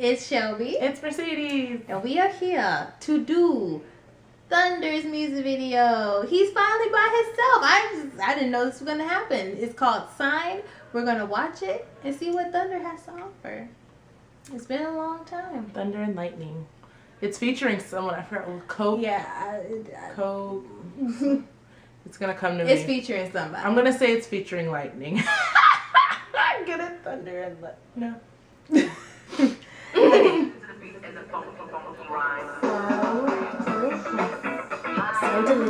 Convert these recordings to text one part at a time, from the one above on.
It's Shelby. It's Mercedes. And we are here to do Thunder's music video. He's finally by himself. I didn't know this was going to happen. It's called Sign. We're going to watch it and see what Thunder has to offer. It's been a long time. Thunder and Lightning. It's featuring someone, I forgot, Cope. Yeah. Cope. It's going to come to me. It's featuring somebody. I'm going to say it's featuring Lightning. I'm good at Thunder and Lightning. No.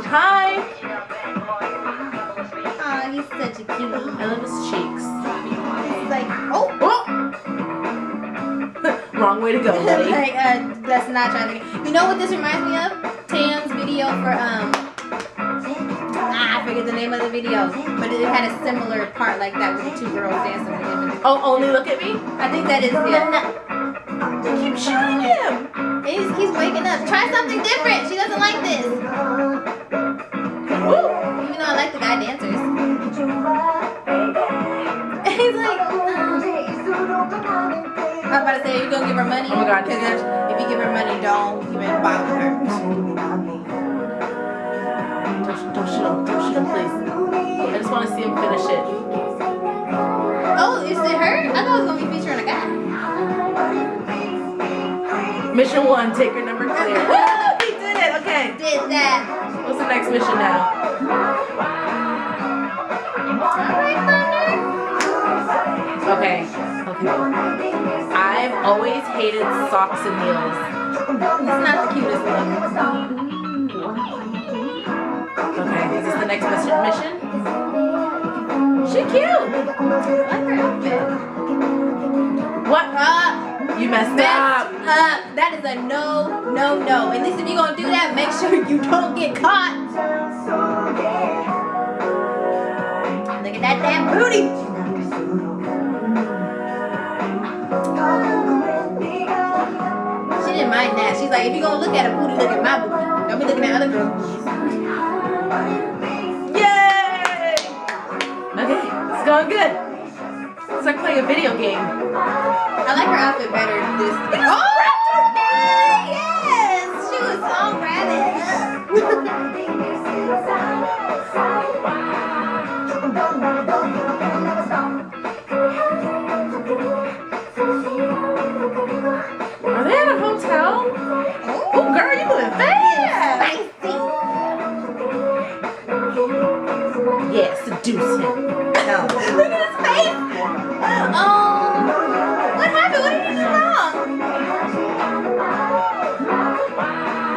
Hi! Oh, he's such a cutie. I love his cheeks. He's like, oh! Wrong way to go, buddy. Like, let's not try to. You know what this reminds me of? Tam's video for I forget the name of the video, but it had a similar part like that with the two girls dancing together. Oh, Only Look at Me? I think that is it. Keep shooting him. He's waking up. Try something different. She doesn't like this. Woo. Even though I like the guy dancers. He's like, I'm about to say, you're going to give her money? Oh my God. Because if you give her money, don't even bother her. Don't shoot him, please. I just want to see him finish it. Oh, is it her? I thought it was going to be featuring a guy. Mission 1, take her number clear. He did it, okay. Did that. What's the next mission now? Alright, Thunder. Okay. I've always hated socks and heels. It's not the cutest look. Okay, is this the next mission? She cute. I like her outfit. What? You messed up. That is a no. At least if you're going to do that, make sure you don't get caught. Look at that damn booty. She didn't mind that. She's like, if you're going to look at a booty, look at my booty. Don't be looking at other girls. Yay! Okay, it's going good. It's like playing a video game. I like her outfit better than this. Oh! Yes! She was so rabbit. Are they at a hotel? Oh, girl, you moving fast! Yeah, seduce him. No. Look at his face! Oh! What happened? What did he do wrong?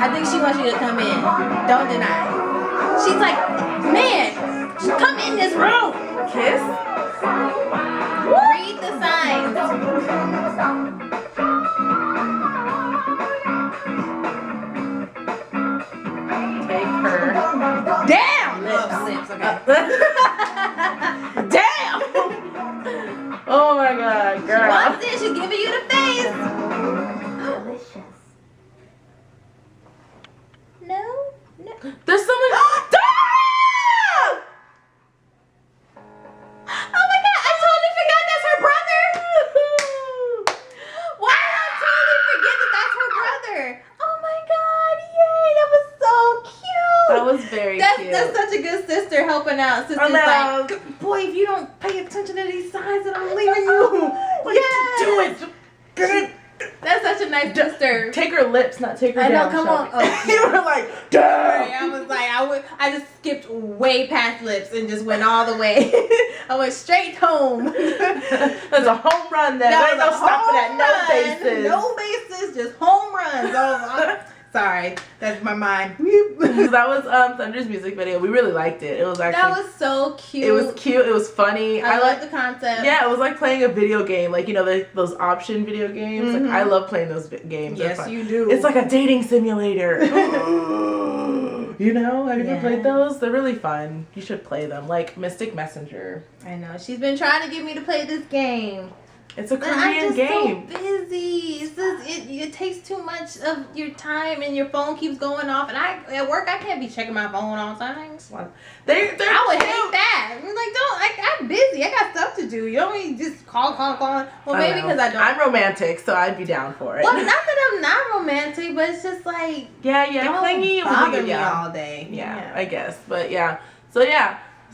I think she wants you to come in. Don't deny. She's like, man, come in this room. Kiss? Read the signs. Take her. Damn! Lips. Okay. Damn! Oh my God, girl. What's this? She's giving you the face. No. There's someone. Damn! Oh my God! I totally forgot that's her brother. Why did I totally forget that that's her brother? Oh my God! Yay! That was so cute. That was very cute. That's such a good sister helping out. Sister's know. like, boy, if you don't pay attention to these signs, then I'm leaving you. Yes. Do it. That's such a nice sister. Take her lips, not take her I know. down. Come on. Shelby. Oh, You were like, damn. I was like, I just skipped way past lips and just went all the way. I went straight home. That's a home run then. That Ain't no was a stopping at home no run. bases. No bases, just home runs. Oh, sorry, that's my mind. So that was Thunder's music video. We really liked it. It was actually. That was so cute. It was cute. It was funny. I love the concept. Yeah, it was like playing a video game. Like, you know, those option video games. Like, I love playing those games. They're Yes, fun. you do. It's like a dating simulator. You know, have you ever played those? They're really fun. You should play them. Like Mystic Messenger. I know. She's been trying to get me to play this game. It's a But I'm Korean just game. so busy. It's just, it takes too much of your time, and your phone keeps going off. And at work, I can't be checking my phone all the time. They're I would cute. hate that. I'm like, I'm busy. I got stuff to do. You don't mean just call. Well, maybe because I don't. I'm romantic, so I'd be down for it. Well, not that I'm not romantic, but it's just like yeah, clingy. don't bother me Yeah. all day. Yeah, I guess. But yeah.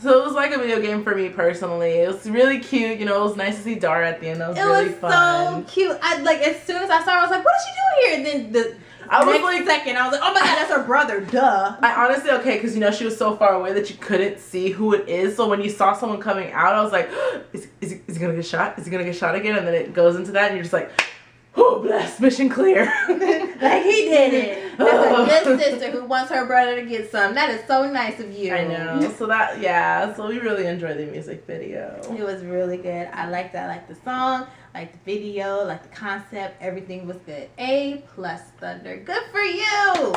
So it was like a video game for me personally. It was really cute. You know, it was nice to see Dara at the end. That was really fun. So cute. As soon as I saw her, I was like, what is she doing here? And then I was next like, second, I was like, oh my God, that's her brother. Duh. I honestly, okay, because, you know, she was so far away that you couldn't see who it is. So when you saw someone coming out, I was like, is he going to get shot? Is he going to get shot again? And then it goes into that and you're just like, oh, bless, mission clear. Like he did it. That's a good sister who wants her brother to get some. That is so nice of you. I know. So we really enjoyed the music video. It was really good. I liked that. I liked the song, liked the video, liked the concept. Everything was good. A+ Thunder. Good for you.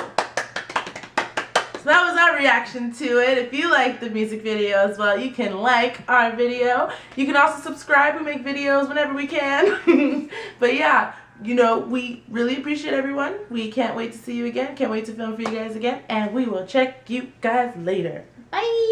So that was our reaction to it. If you like the music video as well, you can like our video. You can also subscribe. We make videos whenever we can. But yeah, you know, we really appreciate everyone. We can't wait to see you again. Can't wait to film for you guys again. And we will check you guys later. Bye.